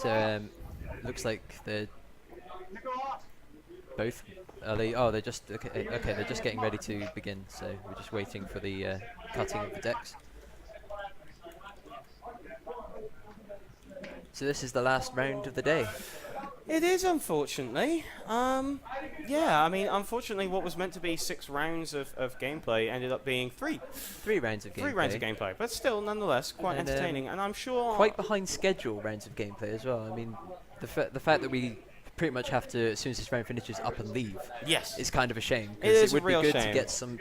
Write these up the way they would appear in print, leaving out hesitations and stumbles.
So looks like they're both. Are they? Oh, they're just okay. Okay, they're just getting ready to begin. So we're just waiting for the cutting of the decks. So this is the last round of the day. It is, unfortunately. Yeah, I mean, unfortunately, what was meant to be 6 rounds of gameplay ended up being 3. 3 rounds of gameplay. 3 rounds of gameplay, but still, nonetheless, quite And, entertaining. And I'm sure quite behind schedule rounds of gameplay as well. I mean, the fact that we pretty much have to, as soon as this round finishes, up and leave. Yes, It's kind of a shame. it is it would a real be good shame. to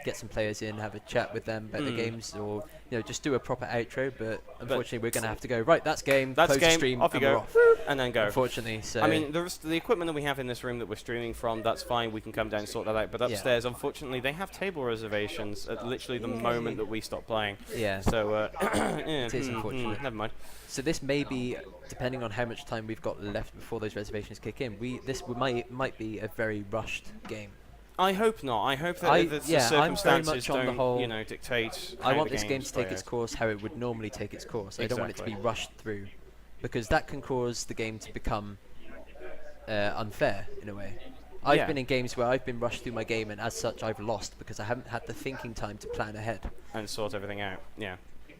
get some players in, have a chat with them about the games, or just do a proper outro. But unfortunately, we're going to have to go. Right, that's game. That's close game. the stream, Off you and we're go, off. and then go. Unfortunately, so I mean, the equipment that we have in this room that we're streaming from, that's fine. We can come down and sort that out. But upstairs, unfortunately, they have table reservations at literally the moment that we stop playing. yeah. So It is unfortunate. Never mind. So this may be, depending on how much time we've got left before those reservations kick in. Might be a very rushed game. I hope not. I hope that I'm the very circumstances much on the don't, whole- dictate. I how want the this game games to take play its out. course how it would normally take its course. I don't want it to be Exactly. rushed through, because that can cause the game to become unfair in a way. I've Yeah. been in games where I've been rushed through my game, and as such I've lost because I haven't had the thinking time to plan ahead. And sort everything out. Yeah.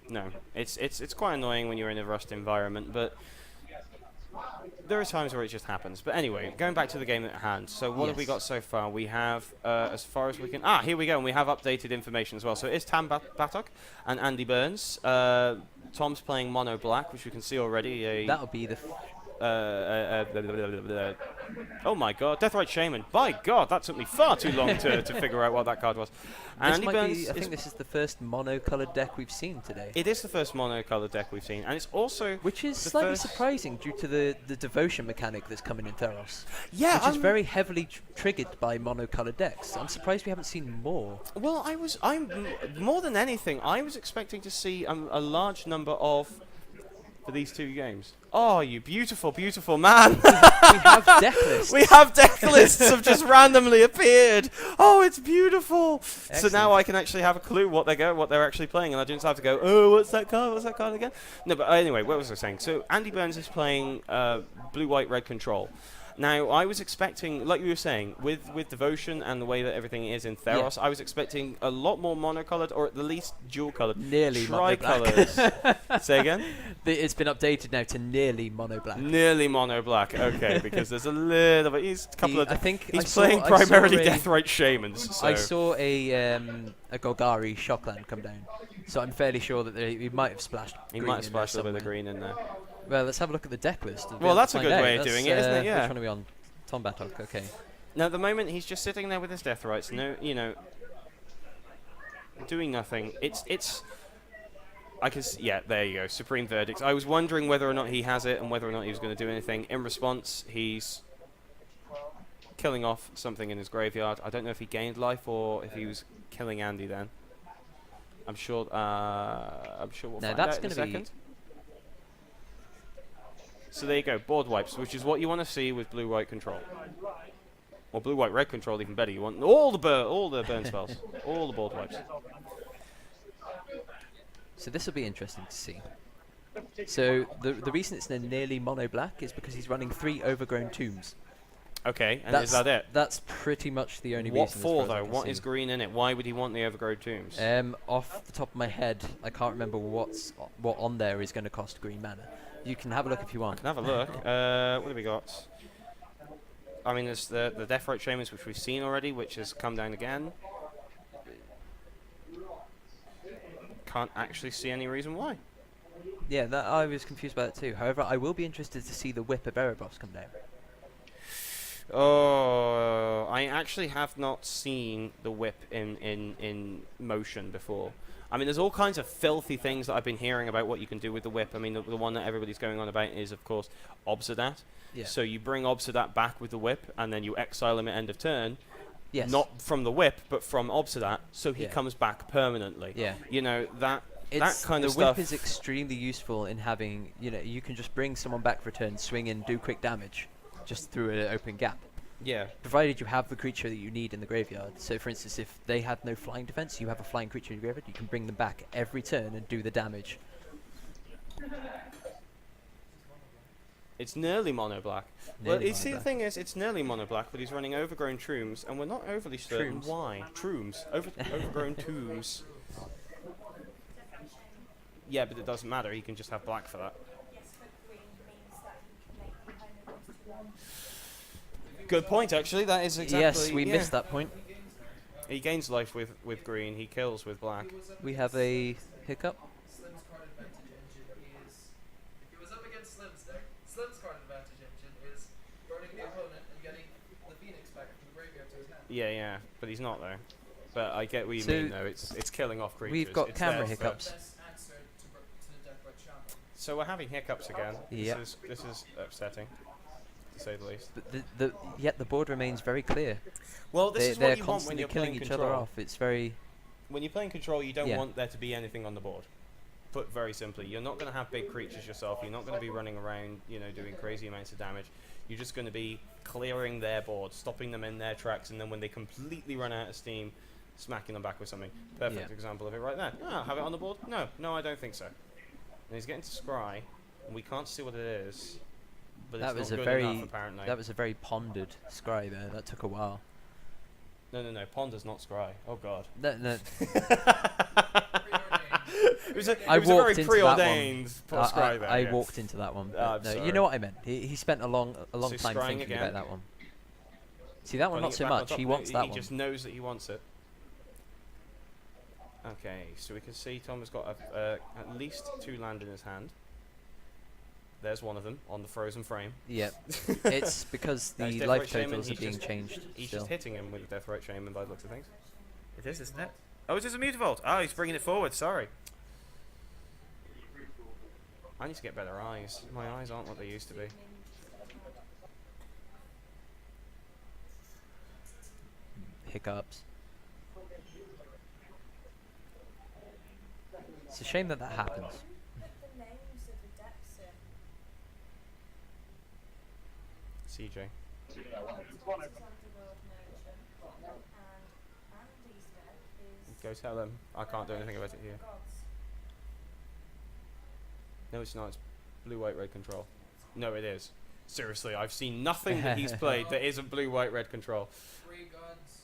No, it's quite annoying when you're in a rushed environment, but there are times where it just happens. But anyway, going back to the game at hand. So what have we Yes. got so far? We have, as far as we can... here we go, and we have updated information as well. So it is Tam Batcock and Andy Burns. Tom's playing Mono Black, which we can see already. That'll be the Oh my god, Deathrite Shaman. By god, that took me far too long to figure out what that card was. this Andy might Burns be, I think this is the first mono-coloured deck we've seen today. It is the first mono-coloured deck we've seen, and it's also... Which is the slightly first- surprising due to the devotion mechanic that's coming in Theros. Yeah, Which is very heavily triggered by mono-coloured decks. I'm surprised we haven't seen more. Well, more than anything, I was expecting to see a large number of... for these 2 games. Oh, you beautiful, beautiful man! We have deck lists. We have deck lists have just randomly appeared. Oh, it's beautiful. So now I can actually have a clue what they're actually playing, and I don't have to go, oh, what's that card? What's that card again? No, but anyway, what was I saying? So Andy Burns is playing blue, white, red control. Now, I was expecting, like you were saying, with Devotion and the way that everything is in Theros, I was expecting a lot more monocolored, or at the least dual-colored. Nearly mono black. Tricolors. Say again? It's been updated now to nearly mono black. Nearly mono black. Okay, because there's a little bit. He's a couple of. I think he's I saw- playing I primarily saw a- Deathrite Shamans. So. I saw a Golgari Shockland come down, so I'm fairly sure that he might have splashed. He green might have in there splashed a little bit of somewhere. green in there. Well, let's have a look at the deck list. and be Well, able to that's a find good out. way of doing it, isn't it? Yeah. Which one are we on? Tom Batcock. Okay. Now, at the moment, he's just sitting there with his Deathrites. No, doing nothing. It's. I can. Yeah, there you go. Supreme Verdicts. I was wondering whether or not he has it and whether or not he was going to do anything. In response, he's killing off something in his graveyard. I don't know if he gained life or if he was killing Andy then. I'm sure. We'll Now find that's out in a gonna be- second. So there you go, board wipes, which is what you want to see with blue-white control. Or blue-white-red control, even better. You want all the burn spells, all the board wipes. So this will be interesting to see. So the reason it's nearly mono black is because he's running 3 overgrown tombs. Okay, and That's is that it? That's pretty much the only What reason. as for far as I though? can What see. is green in it? Why would he want the overgrown tombs? Off the top of my head, I can't remember what on there is going to cost green mana. You can have a look if you want. Can have a look. What have we got? I mean, there's the Deathrite Shamans, which we've seen already, which has come down again. Can't actually see any reason why. Yeah, that I was confused about it too. However, I will be interested to see the whip of Erebos come down. Oh, I actually have not seen the whip in motion before. I mean, there's all kinds of filthy things that I've been hearing about what you can do with the whip. I mean, the one that everybody's going on about is, of course, Obsidat. Yeah. So you bring Obsidat back with the whip, and then you exile him at end of turn. Yes. Not from the whip, but from Obsidat, so he Yeah. comes back permanently. Yeah. You know, that kind the of stuff. whip is extremely useful in having, you can just bring someone back for a turn, swing in, do quick damage, just through an open gap. Yeah. Provided you have the creature that you need in the graveyard. So, for instance, if they have no flying defense, you have a flying creature in your graveyard, you can bring them back every turn and do the damage. It's nearly mono black. Well, you see, the thing is, it's nearly mono black, but he's running overgrown tombs, and we're not overly certain Shrooms. why. Overgrown tombs. Yeah, but it doesn't matter. He can just have black for that. Good point, actually. That is exactly. Yes, we missed that point. He gains life with green. He kills with black. We have a hiccup. Slim's card advantage engine is, if he was up against Slim's deck, Slim's card advantage engine is burning the opponent and getting the Phoenix back from the graveyard to his hand. Yeah, but he's not though. But I get what you So mean though. It's killing off creatures. We've got It's camera there for- hiccups. Best answer to the deck by Shaman. So we're having hiccups again. Yep. This is upsetting, to say the least. But yet the board remains very clear. Well, this is They're what you want when constantly you're killing playing each control. other off. It's very. When you're playing control, you don't Yeah. want there to be anything on the board. Put very simply, you're not going to have big creatures yourself. You're not going to be running around, doing crazy amounts of damage. You're just going to be clearing their board, stopping them in their tracks, and then when they completely run out of steam, smacking them back with something. Perfect Yeah. example of it right there. Oh, have it on the board? No, I don't think so. And he's getting to scry, and we can't see what it is. But That it's was not a good very. enough, apparently. That was a very pondered scry there. That took a while. No. Ponder's not scry. Oh god. No. It was a I very walked into that one. preordained scry there. I yeah. walked into that one. I'm No, sorry. you know what I meant. He spent a long So time scrying thinking again? about that one. See that one, Putting not it so back on much. top He of wants it, that he one. just knows that he wants it. Okay, so we can see Tom has got at least 2 land in his hand. There's one of them on the frozen frame. Yep. It's because No, it's the Death life Rate Shaman, totals are he's being just- changed He's still. just hitting him with the Death Rate Shaman by the looks of things. It is, isn't it? Oh, it is a Mutavault. Oh, he's bringing it forward. Sorry. I need to get better eyes. My eyes aren't what they used to be. Hiccups. It's a shame that happens. CJ. Go tell them. I can't do anything about it here. No, it's not. It's blue, white, red control. No, it is. Seriously, I've seen nothing that he's played that isn't blue, white, red control. 3 gods,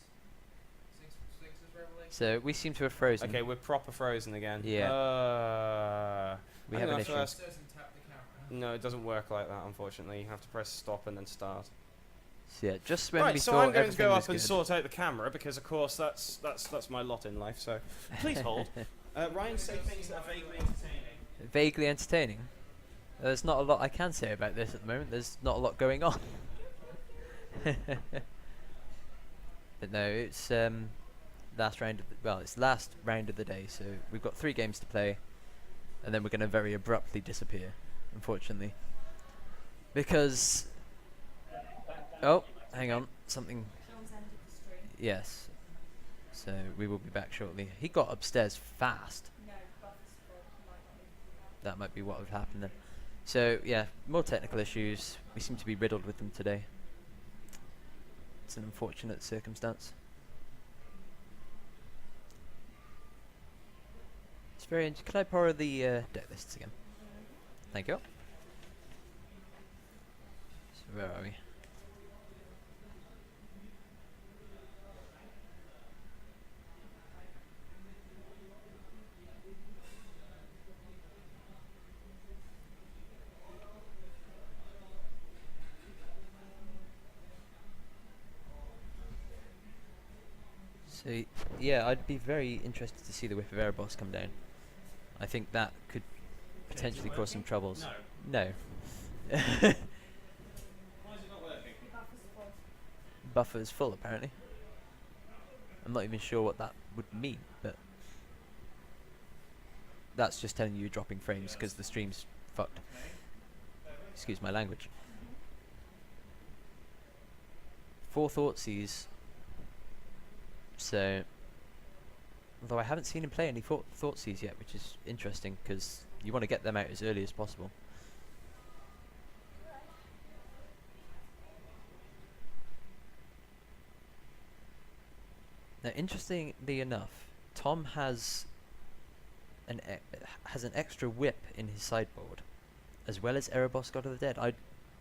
6 is Revelation. So we seem to have frozen. Okay, we're proper frozen again. Yeah. We I'm have gonna an have to issue. ask- It doesn't tap the camera. No, it doesn't work like that, unfortunately. You have to press stop and then start. So yeah, just when Right, we so thought I'm going to everything go was up and good. sort out the camera because, of course, that's my lot in life. So please hold. Ryan, say things that are vaguely entertaining. Vaguely entertaining. There's not a lot I can say about this at the moment. There's not a lot going on. But no, it's last round. It's last round of the day. So we've got 3 games to play, and then we're going to very abruptly disappear, unfortunately, because. Oh, hang on, something. Yes. So we will be back shortly. He got upstairs fast. That might be what would happen then. So yeah, more technical issues. We seem to be riddled with them today. It's an unfortunate circumstance. It's very. Can I borrow the deck lists again? Thank you. So where are we? So yeah, I'd be very interested to see the Whip of Erebos come down. I think that could potentially cause some troubles. No. Why is it not working? Buffer's full apparently. I'm not even sure what that would mean, but that's just telling you you're dropping frames because the stream's fucked. Excuse my language. 4 Thoughtseize. So, although I haven't seen him play any Thoughtseize yet, which is interesting because you want to get them out as early as possible. Now, interestingly enough, Tom has an extra whip in his sideboard, as well as Erebos God of the Dead.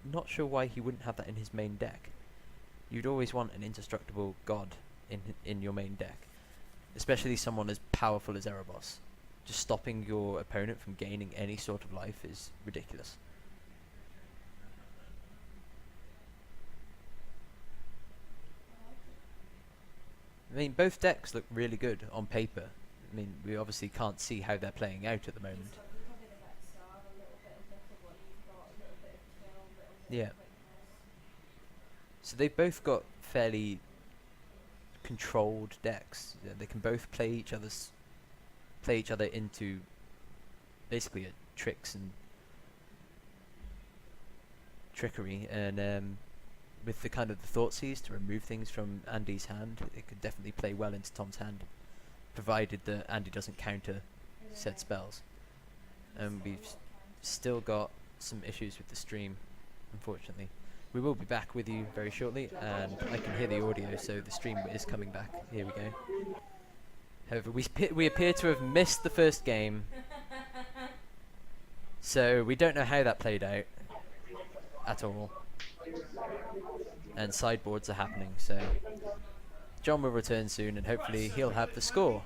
not sure why he wouldn't have that in his main deck. You'd always want an indestructible god in your main deck, especially someone as powerful as Erebos. Just stopping your opponent from gaining any sort of life is ridiculous. I mean, both decks look really good on paper. I mean, we obviously can't see how they're playing out at the moment. Yeah. So they've both got fairly controlled decks. Yeah, they can both play each other into basically tricks and trickery, and with the kind of the Thoughtseize to remove things from Andy's hand, it could definitely play well into Tom's hand, provided that Andy doesn't counter said spells. And we've still got some issues with the stream, unfortunately. We will be back with you very shortly, and I can hear the audio, so the stream is coming back. Here we go. However, we appear to have missed the first game, so we don't know how that played out at all. And sideboards are happening, so John will return soon, and hopefully he'll have the score.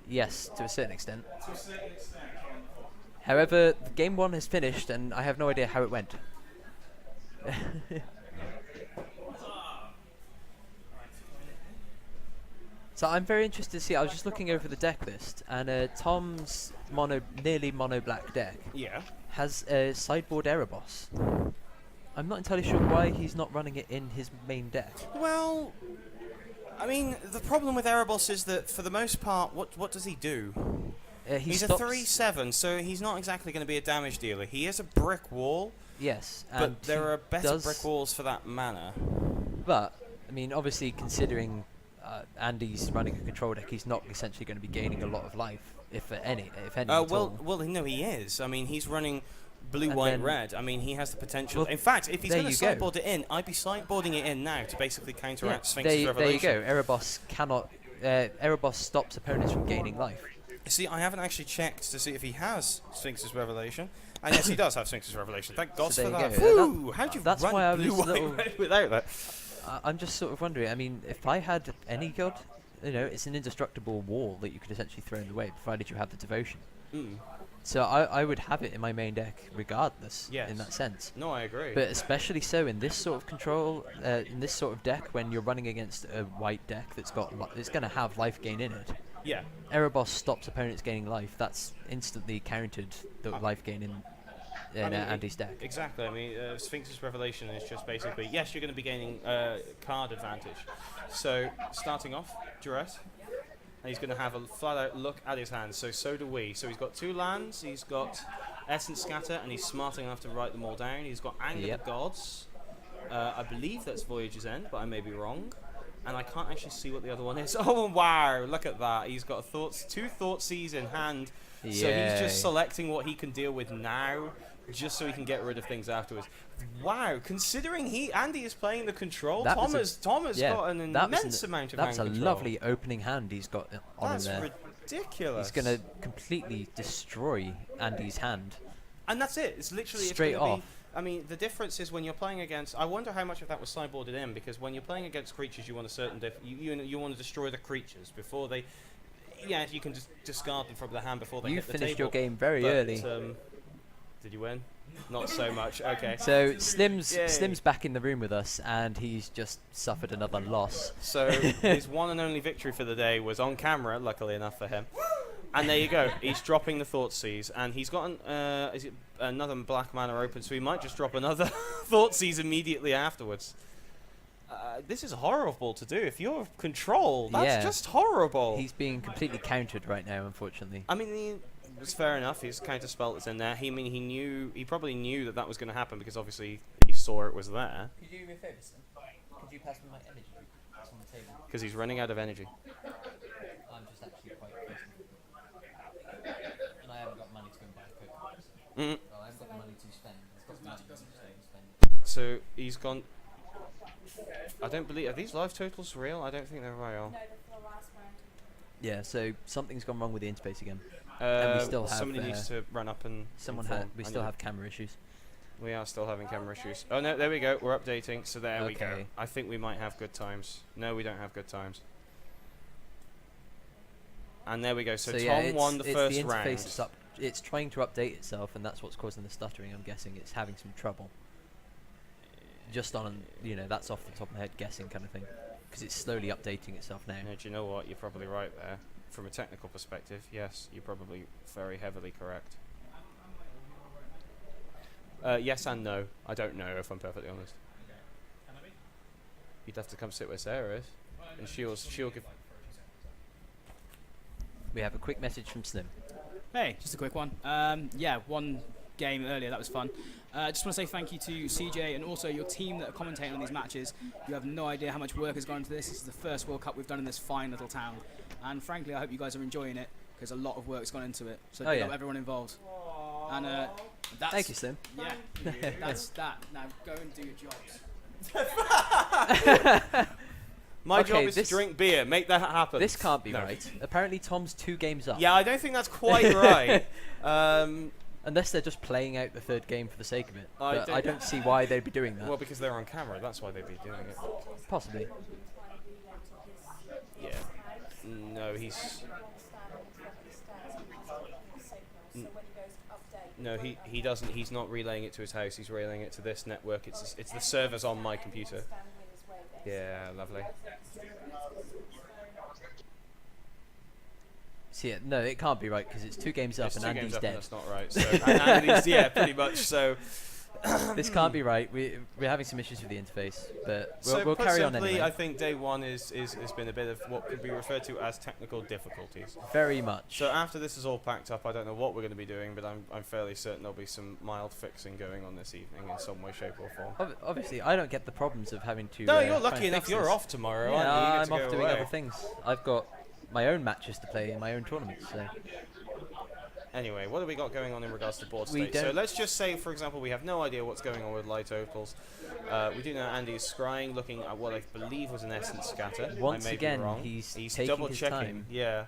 Yes, to a certain extent. However, game 1 has finished, and I have no idea how it went. So I'm very interested to see. I was just looking over the deck list, and Tom's nearly mono black deck has a sideboard Erebos. I'm not entirely sure why he's not running it in his main deck. Well, I mean, the problem with Erebos is that for the most part, what does he do? He's a 3/7, so he's not exactly going to be a damage dealer. He is a brick wall. Yes, but there are better brick walls for that mana. But I mean, obviously, considering Andy's running a control deck, he's not essentially going to be gaining a lot of life, if any. At all. Well, no, he is. I mean, he's running blue, And white, then- red. I mean, he has the potential. Well, In fact, if he's there going to you go. sideboard it in, I'd be sideboarding it in now to basically counteract Sphinx's there you Revelation. go. Erebos cannot. Erebos stops opponents from gaining life. See, I haven't actually checked to see if he has Sphinx's Revelation. And yes, he does have Sphinx's Revelation. Thank God So for there that. you go. Whew, how'd you That's run why I blue, was white, little- red without that? I'm just sort of wondering. I mean, if I had any god, it's an indestructible wall that you could essentially throw in the way, provided you have the devotion. Mm. So I would have it in my main deck regardless. Yes. In that sense. No, I agree. But especially so in this sort of control, in this sort of deck, when you're running against a white deck that's it's going to have life gain in it. Yeah. Erebos stops opponents gaining life. That's instantly countered the life gain in Andy's deck. Exactly. I mean, Sphinx's Revelation is just basically, yes, you're going to be gaining card advantage. So, starting off, Duress. And he's going to have a flat-out look at his hands. So do we. So he's got 2 lands. He's got Essence Scatter, and he's smart enough to write them all down. He's got Anger the Gods. I believe that's Voyage's End, but I may be wrong. And I can't actually see what the other one is. Oh, wow. Look at that. He's got 2 Thoughtseize in hand. So he's just selecting what he can deal with now, just so he can get rid of things afterwards. Wow, considering Andy is playing the control, Tom has got an immense amount of hand That's a control. lovely opening hand he's got on him there. That's ridiculous. He's going to completely destroy Andy's hand. And that's it. It's literally Straight off. I mean, the difference is when you're playing against. I wonder how much of that was sideboarded in, because when you're playing against creatures, you want a certain you want to destroy the creatures before they. Yeah, you can just discard them from the hand before they You hit the table. finished your game very early. Did you win? Not so much. Okay. So Slim's back in the room with us, and he's just suffered another loss. So his one and only victory for the day was on camera, luckily enough for him. And there you go. He's dropping the Thoughtseize, and he's got another black mana open, so he might just drop another Thoughtseize immediately afterwards. This is horrible to do. If you're control, that's just horrible. He's being completely countered right now, unfortunately. I mean, it's fair enough. His counter spell is in there. He probably knew that was going to happen, because obviously he saw it was there. Could you do me a favour, Slim? Could you pass me my energy? It's on the table. Because he's running out of energy. I'm just actually quite thirsty. And I haven't got money to go and buy a Coke. Well, I haven't got the money to spend. He's got money to spend. So he's gone. I don't believe. Are these life totals real? I don't think they're real. No, the last round. Yeah, so something's gone wrong with the interface again. And we still have, somebody needs to run up and. We still inform. have camera issues. We are still having camera issues. Oh no, there we go. We're updating. So there we go. Okay. I think we might have good times. No, we don't have good times. And there we go. So yeah, Tom won the first the interface round. is up. It's trying to update itself, and that's what's causing the stuttering. I'm guessing it's having some trouble. Just on, that's off the top of my head guessing kind of thing, because it's slowly updating itself now. No, do you know what? You're probably right there. From a technical perspective, yes, you're probably very heavily correct. Yes and no. I don't know, if I'm perfectly honest. You'd have to come sit where Sarah is, and she'll give. We have a quick message from Slim. Hey, just a quick one. Yeah, one game earlier, that was fun. Just want to say thank you to CJ and also your team that are commentating on these matches. You have no idea how much work has gone into this. This is the first World Cup we've done in this fine little town. And frankly, I hope you guys are enjoying it, because a lot of work's gone into it. So big up everyone involved. And that's... Thank you, Slim. Yeah, that's that. Now go and do your jobs. My Okay, job is to drink beer. Make that happen. This can't be No. right. Apparently, Tom's 2 games up. Yeah, I don't think that's quite right. Unless they're just playing out the third game for the sake of it. I But don't- I don't see why they'd be doing that. Well, because they're on camera. That's why they'd be doing it. Possibly. Yeah. No, he's. No, he doesn't. He's not relaying it to his house. He's relaying it to this network. It's the servers on my computer. Yeah, lovely. See, no, it can't be right, because it's 2 games up It's and 2 Andy's games up dead. and that's not right. So, and Andy's, yeah, pretty much. So. This can't be right. We're having some issues with the interface, but we'll put carry on simply, anyway. I think day one has been a bit of what could be referred to as technical difficulties. Very much. So after this is all packed up, I don't know what we're going to be doing, but I'm fairly certain there'll be some mild fixing going on this evening in some way, shape, or form. Obviously, I don't get the problems of having to. No, you're try lucky and enough. fix You're this. off tomorrow, Yeah, aren't you? You I'm get to off go doing away. other things. I've got my own matches to play in my own tournaments. So Anyway, what have we got going on in regards to board We state? So don't- let's just say, for example, we have no idea what's going on with light opals. We do know Andy is scrying, looking at what I believe was an essence scatter. Once I may again, be wrong. he's He's taking double his checking. time. Yeah.